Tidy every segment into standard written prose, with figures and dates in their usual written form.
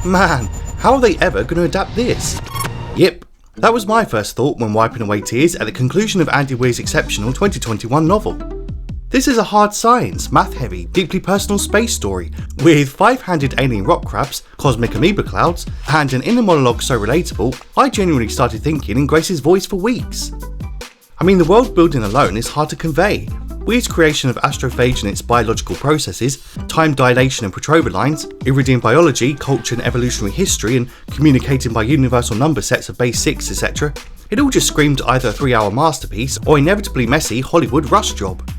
Man, how are they ever going to adapt this? Yep, that was my first thought when wiping away tears at the conclusion of Andy Weir's exceptional 2021 novel. This is a hard science, math-heavy, deeply personal space story with 5-handed alien rock crabs, cosmic amoeba clouds, and an inner monologue so relatable, I genuinely started thinking in Grace's voice for weeks. I mean, the world building alone is hard to convey. Weir's creation of astrophage and its biological processes, time dilation and Petrova lines, iridium biology, culture and evolutionary history, and communicating by universal number sets of base 6, etc. It all just screamed either a 3-hour masterpiece or inevitably messy Hollywood rush job.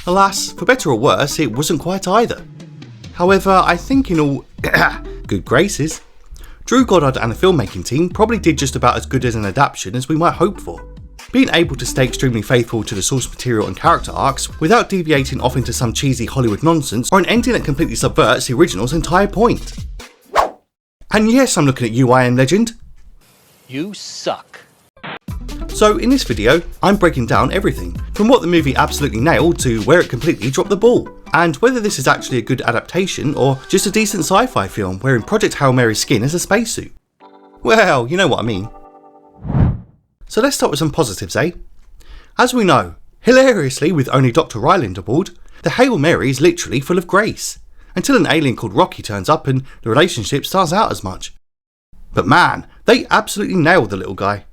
Alas, for better or worse, it wasn't quite either. However, I think in all good graces, Drew Goddard and the filmmaking team probably did just about as good as an adaptation as we might hope for, being able to stay extremely faithful to the source material and character arcs without deviating off into some cheesy Hollywood nonsense or an ending that completely subverts the original's entire point. And yes, I'm looking at you, I Am Legend. You suck. So in this video, I'm breaking down everything, from what the movie absolutely nailed to where it completely dropped the ball, and whether this is actually a good adaptation or just a decent sci-fi film wearing Project Hail Mary's skin as a spacesuit. Well, you know what I mean. So let's start with some positives, eh? As we know, hilariously with only Dr. Ryland aboard, the Hail Mary is literally full of grace, until an alien called Rocky turns up and the relationship starts out as much. But man, they absolutely nailed the little guy.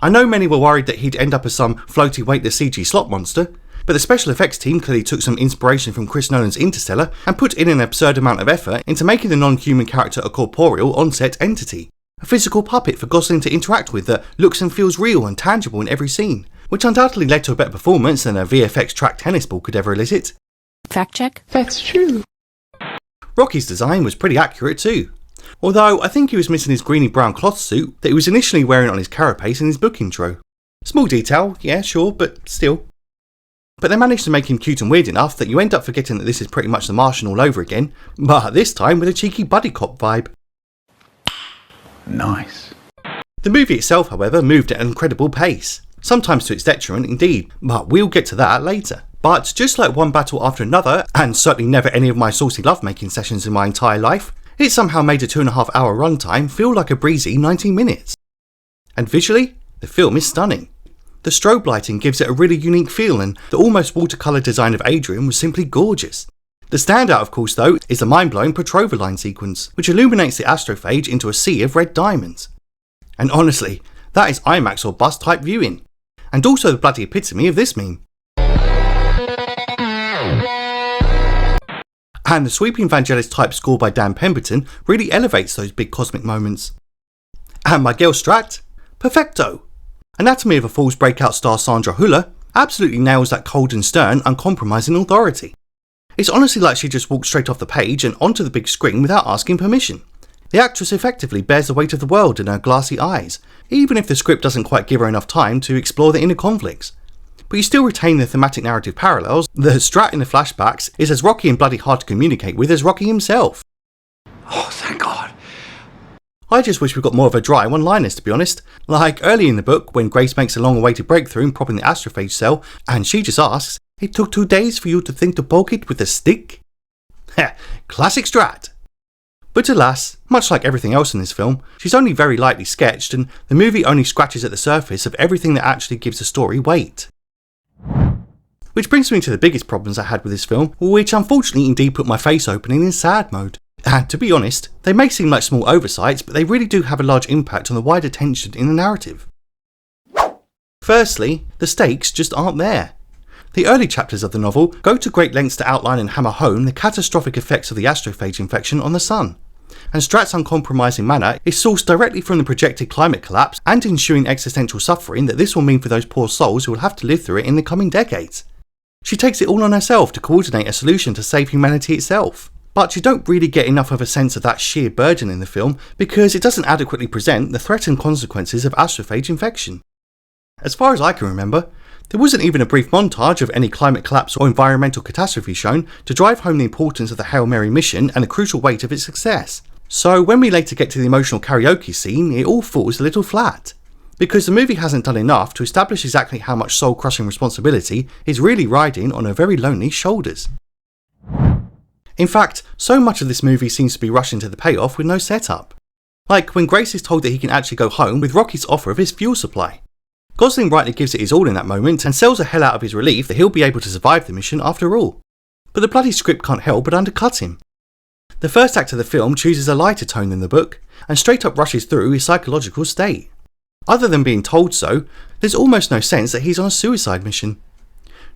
I know many were worried that he'd end up as some floaty weightless CG slot monster, but the special effects team clearly took some inspiration from Chris Nolan's Interstellar and put in an absurd amount of effort into making the non-human character a corporeal on-set entity, a physical puppet for Gosling to interact with that looks and feels real and tangible in every scene, which undoubtedly led to a better performance than a VFX track tennis ball could ever elicit. Fact check. That's true. Rocky's design was pretty accurate too. Although I think he was missing his greeny brown cloth suit that he was initially wearing on his carapace in his book intro. Small detail, yeah sure, but still. But they managed to make him cute and weird enough that you end up forgetting that this is pretty much the Martian all over again, but this time with a cheeky buddy cop vibe. Nice. The movie itself, however, moved at an incredible pace, sometimes to its detriment indeed, but we'll get to that later. But just like one battle after another, and certainly never any of my saucy lovemaking sessions in my entire life, it somehow made a 2.5-hour runtime feel like a breezy 90 minutes. And visually, the film is stunning. The strobe lighting gives it a really unique feel, and the almost watercolour design of Adrian was simply gorgeous. The standout, of course, though, is the mind-blowing Petrova line sequence, which illuminates the astrophage into a sea of red diamonds. And honestly, that is IMAX or bust type viewing, and also the bloody epitome of this meme. And the sweeping Vangelis type score by Dan Pemberton really elevates those big cosmic moments. And my girl Strat, perfecto! Anatomy of a Fall's breakout star Sandra Hüller absolutely nails that cold and stern, uncompromising authority. It's honestly like she just walked straight off the page and onto the big screen without asking permission. The actress effectively bears the weight of the world in her glassy eyes, even if the script doesn't quite give her enough time to explore the inner conflicts. But you still retain the thematic narrative parallels. The Strat in the flashbacks is as rocky and bloody hard to communicate with as Rocky himself. Oh, thank God. I just wish we got more of a dry one-liners, to be honest. Like early in the book when Grace makes a long-awaited breakthrough in propping the astrophage cell, and she just asks, "It took 2 days for you to think to poke it with a stick?" Heh, classic Strat. But alas, much like everything else in this film, she's only very lightly sketched, and the movie only scratches at the surface of everything that actually gives the story weight. Which brings me to the biggest problems I had with this film, which unfortunately indeed put my face opening in sad mode. And to be honest, they may seem like small oversights, but they really do have a large impact on the wider tension in the narrative. Firstly, the stakes just aren't there. The early chapters of the novel go to great lengths to outline and hammer home the catastrophic effects of the astrophage infection on the sun. And Strat's uncompromising manner is sourced directly from the projected climate collapse and ensuing existential suffering that this will mean for those poor souls who will have to live through it in the coming decades. She takes it all on herself to coordinate a solution to save humanity itself. But you don't really get enough of a sense of that sheer burden in the film because it doesn't adequately present the threatened consequences of astrophage infection. As far as I can remember, there wasn't even a brief montage of any climate collapse or environmental catastrophe shown to drive home the importance of the Hail Mary mission and the crucial weight of its success. So when we later get to the emotional karaoke scene, it all falls a little flat. Because the movie hasn't done enough to establish exactly how much soul-crushing responsibility is really riding on her very lonely shoulders. In fact, so much of this movie seems to be rushing to the payoff with no setup. Like when Grace is told that he can actually go home with Rocky's offer of his fuel supply. Gosling rightly gives it his all in that moment and sells the hell out of his relief that he'll be able to survive the mission after all. But the bloody script can't help but undercut him. The first act of the film chooses a lighter tone than the book, and straight up rushes through his psychological state. Other than being told so, there's almost no sense that he's on a suicide mission.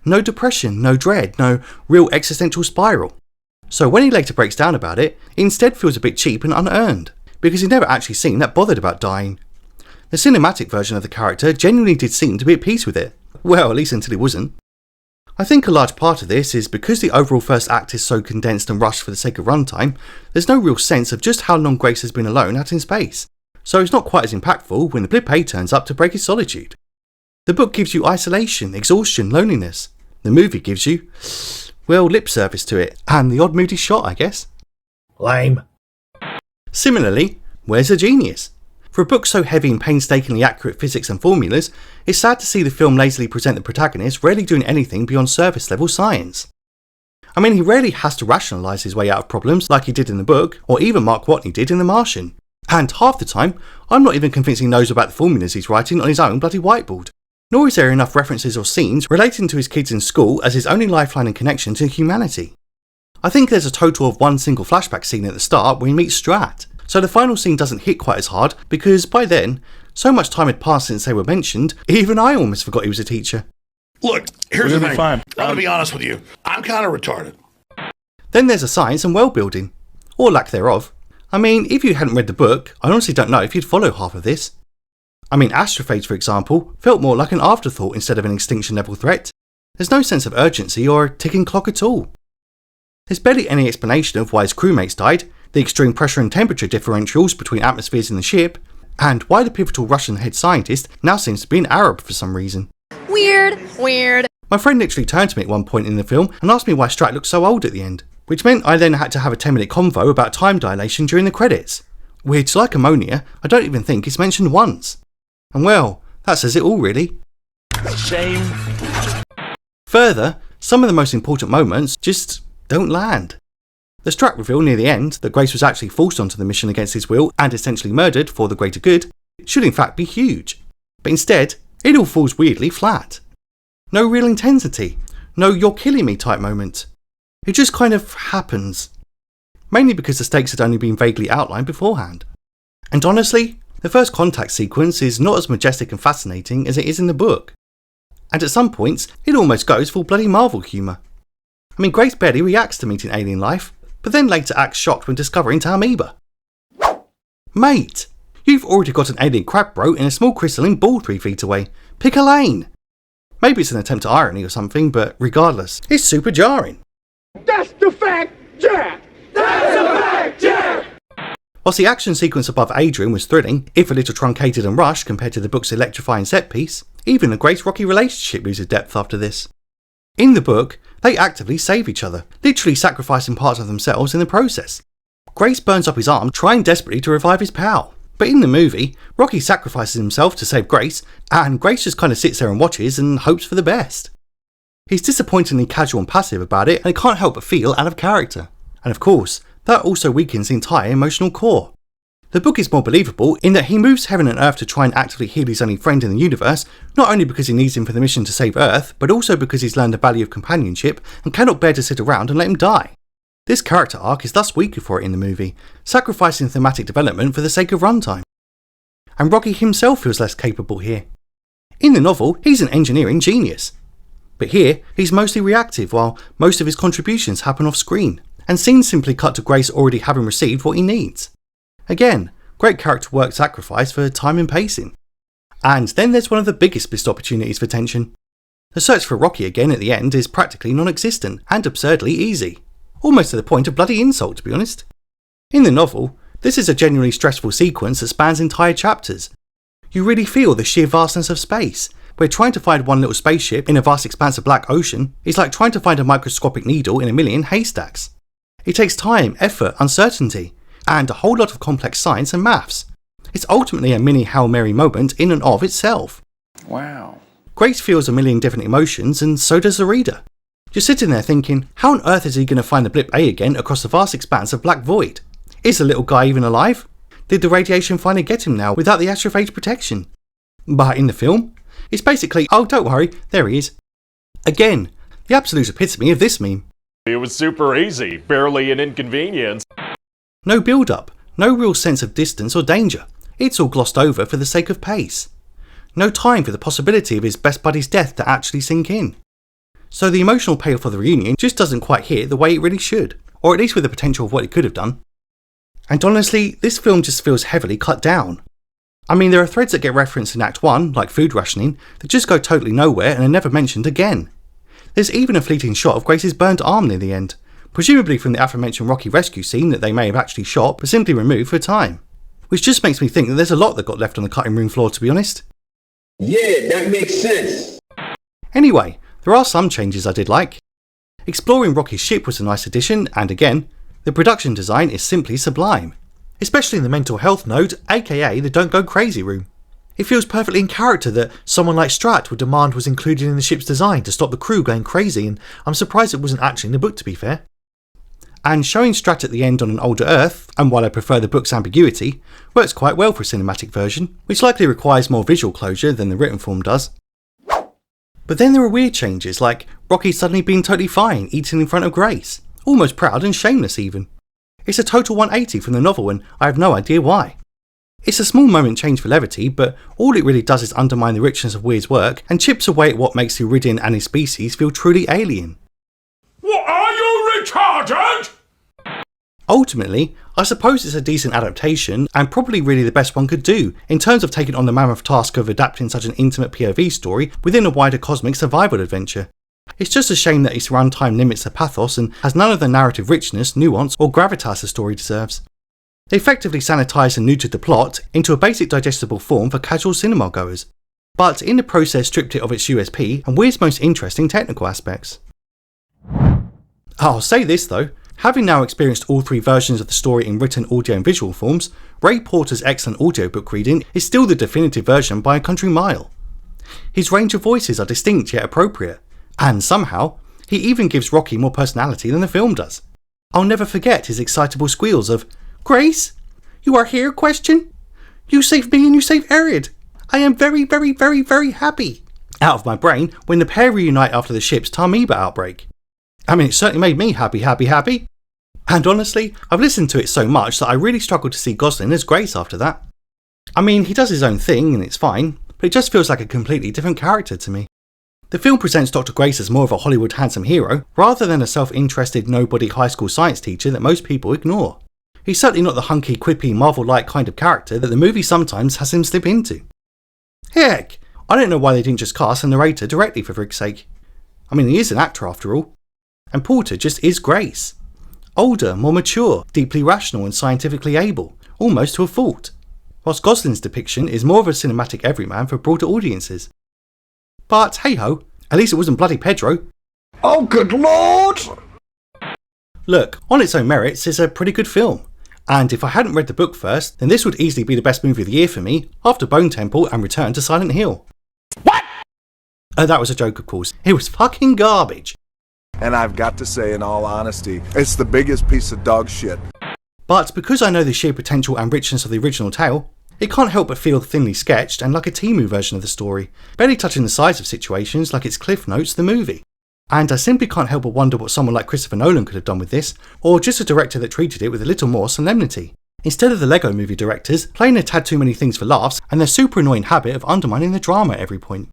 No depression, no dread, no real existential spiral. So when he later breaks down about it, it instead feels a bit cheap and unearned, because he never actually seemed that bothered about dying. The cinematic version of the character genuinely did seem to be at peace with it. Well, at least until he wasn't. I think a large part of this is because the overall first act is so condensed and rushed for the sake of runtime, there's no real sense of just how long Grace has been alone out in space, so it's not quite as impactful when the Blip A turns up to break his solitude. The book gives you isolation, exhaustion, loneliness. The movie gives you, well, lip service to it, and the odd moody shot, I guess. Lame. Similarly, where's the genius? For a book so heavy in painstakingly accurate physics and formulas, it's sad to see the film lazily present the protagonist rarely doing anything beyond surface level science. I mean, he rarely has to rationalise his way out of problems like he did in the book, or even Mark Watney did in The Martian. And half the time, I'm not even convinced he knows about the formulas he's writing on his own bloody whiteboard. Nor is there enough references or scenes relating to his kids in school as his only lifeline and connection to humanity. I think there's a total of one single flashback scene at the start where he meets Strat, so the final scene doesn't hit quite as hard because by then, so much time had passed since they were mentioned, even I almost forgot he was a teacher. Look, here's the thing. Fine. I'm gonna be honest with you. I'm kind of retarded. Then there's the science and world building, or lack thereof. I mean, if you hadn't read the book, I honestly don't know if you'd follow half of this. I mean, astrophage, for example, felt more like an afterthought instead of an extinction level threat. There's no sense of urgency or a ticking clock at all. There's barely any explanation of why his crewmates died, the extreme pressure and temperature differentials between atmospheres in the ship, and why the pivotal Russian head scientist now seems to be an Arab for some reason. Weird. My friend literally turned to me at one point in the film and asked me why Strat looked so old at the end, which meant I then had to have a 10-minute convo about time dilation during the credits, which, like ammonia, I don't even think is mentioned once. And well, that says it all really. Shame. Further, some of the most important moments just don't land. The Strat reveal near the end that Grace was actually forced onto the mission against his will and essentially murdered for the greater good should in fact be huge. But instead, it all falls weirdly flat. No real intensity, no you're killing me type moment. It just kind of happens. Mainly because the stakes had only been vaguely outlined beforehand. And honestly, the first contact sequence is not as majestic and fascinating as it is in the book. And at some points, it almost goes full bloody Marvel humour. I mean, Grace barely reacts to meeting alien life, but then later acts shocked when discovering Talmeba. Mate, you've already got an alien crab bro in a small crystalline ball 3 feet away. Pick a lane. Maybe it's an attempt at irony or something, but regardless, it's super jarring. That's the fact, Jack! That's the fact, Jack! Whilst the action sequence above Adrian was thrilling, if a little truncated and rushed compared to the book's electrifying set piece, even the Grace-Rocky relationship loses depth after this. In the book, they actively save each other, literally sacrificing parts of themselves in the process. Grace burns up his arm trying desperately to revive his pal, but in the movie, Rocky sacrifices himself to save Grace, and Grace just kind of sits there and watches and hopes for the best. He's disappointingly casual and passive about it, and it can't help but feel out of character. And of course, that also weakens the entire emotional core. The book is more believable in that he moves heaven and earth to try and actively heal his only friend in the universe, not only because he needs him for the mission to save Earth, but also because he's learned the value of companionship and cannot bear to sit around and let him die. This character arc is thus weaker for it in the movie, sacrificing thematic development for the sake of runtime. And Rocky himself feels less capable here. In the novel, he's an engineering genius. But here, he's mostly reactive while most of his contributions happen off screen, and scenes simply cut to Grace already having received what he needs. Again, great character work sacrifice for time and pacing. And then there's one of the biggest missed opportunities for tension. The search for Rocky again at the end is practically non-existent and absurdly easy. Almost to the point of bloody insult, to be honest. In the novel, this is a genuinely stressful sequence that spans entire chapters. You really feel the sheer vastness of space, where trying to find one little spaceship in a vast expanse of black ocean is like trying to find a microscopic needle in a million haystacks. It takes time, effort, uncertainty, and a whole lot of complex science and maths. It's ultimately a mini Hail Mary moment in and of itself. Wow. Grace feels a million different emotions, and so does the reader. You're sitting there thinking, how on earth is he going to find the blip A again across the vast expanse of black void? Is the little guy even alive? Did the radiation finally get him now without the astrophage protection? But in the film, it's basically, oh don't worry, there he is. Again, the absolute epitome of this meme. It was super easy, barely an inconvenience. No build-up, no real sense of distance or danger. It's all glossed over for the sake of pace. No time for the possibility of his best buddy's death to actually sink in. So the emotional payoff of the reunion just doesn't quite hit the way it really should, or at least with the potential of what it could have done. And honestly, this film just feels heavily cut down. I mean, there are threads that get referenced in Act 1, like food rationing, that just go totally nowhere and are never mentioned again. There's even a fleeting shot of Grace's burnt arm near the end, presumably from the aforementioned Rocky rescue scene that they may have actually shot but simply removed for time. Which just makes me think that there's a lot that got left on the cutting room floor, to be honest. Yeah, that makes sense. Anyway, there are some changes I did like. Exploring Rocky's ship was a nice addition, and again, the production design is simply sublime. Especially in the mental health node, aka the don't go crazy room. It feels perfectly in character that someone like Strat would demand was included in the ship's design to stop the crew going crazy, and I'm surprised it wasn't actually in the book, to be fair. And showing Strat at the end on an older Earth, and while I prefer the book's ambiguity, works quite well for a cinematic version, which likely requires more visual closure than the written form does. But then there are weird changes, like Rocky suddenly being totally fine eating in front of Grace, almost proud and shameless even. It's a total 180 from the novel and I have no idea why. It's a small moment change for levity, but all it really does is undermine the richness of Weir's work and chips away at what makes the Iridian and his species feel truly alien. What, are you retarded? Ultimately, I suppose it's a decent adaptation and probably really the best one could do in terms of taking on the mammoth task of adapting such an intimate POV story within a wider cosmic survival adventure. It's just a shame that its runtime limits the pathos and has none of the narrative richness, nuance or gravitas the story deserves. They effectively sanitised and neutered the plot into a basic digestible form for casual cinema goers, but in the process stripped it of its USP and Weir's most interesting technical aspects. I'll say this though, having now experienced all three versions of the story in written, audio and visual forms, Ray Porter's excellent audiobook reading is still the definitive version by a country mile. His range of voices are distinct yet appropriate, and somehow, he even gives Rocky more personality than the film does. I'll never forget his excitable squeals of, "Grace? You are here, question? You saved me and you saved Ariad. I am very, very, very, very happy," out of my brain when the pair reunite after the ship's Tarmiba outbreak. I mean, it certainly made me happy. And honestly, I've listened to it so much that I really struggled to see Gosling as Grace after that. I mean, he does his own thing and it's fine, but it just feels like a completely different character to me. The film presents Dr. Grace as more of a Hollywood handsome hero, rather than a self-interested nobody high school science teacher that most people ignore. He's certainly not the hunky, quippy, Marvel-like kind of character that the movie sometimes has him slip into. Heck, I don't know why they didn't just cast a narrator directly for frig's sake. I mean, he is an actor after all. And Porter just is Grace. Older, more mature, deeply rational and scientifically able, almost to a fault. Whilst Gosling's depiction is more of a cinematic everyman for broader audiences. But hey ho, at least it wasn't bloody Pedro. Oh, good lord! Look, on its own merits, it's a pretty good film. And if I hadn't read the book first, then this would easily be the best movie of the year for me, after Bone Temple and Return to Silent Hill. What? That was a joke, of course. It was fucking garbage. And I've got to say, in all honesty, it's the biggest piece of dog shit. But because I know the sheer potential and richness of the original tale, it can't help but feel thinly sketched and like a Temu version of the story, barely touching the size of situations like its Cliff Notes the movie. And I simply can't help but wonder what someone like Christopher Nolan could have done with this, or just a director that treated it with a little more solemnity, instead of the Lego movie directors playing a tad too many things for laughs and their super annoying habit of undermining the drama at every point.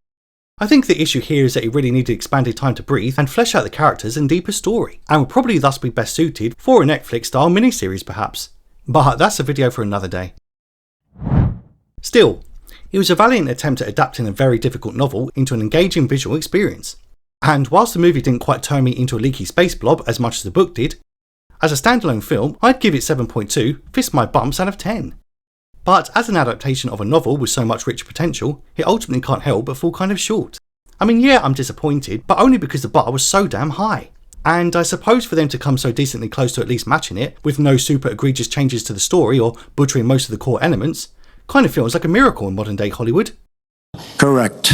I think the issue here is that it really needed expanded time to breathe and flesh out the characters and deeper story, and would probably thus be best suited for a Netflix-style miniseries perhaps. But that's a video for another day. Still, it was a valiant attempt at adapting a very difficult novel into an engaging visual experience. And whilst the movie didn't quite turn me into a leaky space blob as much as the book did, as a standalone film I'd give it 7.2 fist my bumps out of 10. But as an adaptation of a novel with so much rich potential, it ultimately can't help but fall kind of short. I mean, yeah, I'm disappointed, but only because the bar was so damn high. And I suppose for them to come so decently close to at least matching it, with no super egregious changes to the story or butchering most of the core elements, kind of feels like a miracle in modern day Hollywood. Correct.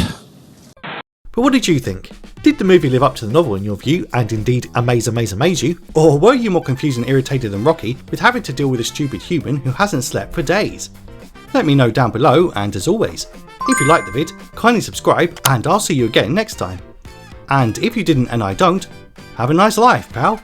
But But what did you think? Did the movie live up to the novel in your view, and indeed amaze you? Or were you more confused and irritated than Rocky with having to deal with a stupid human who hasn't slept for days? Let me know down below, and as always, if you liked the vid, kindly subscribe and I'll see you again next time. And if you didn't and I don't, have a nice life, pal.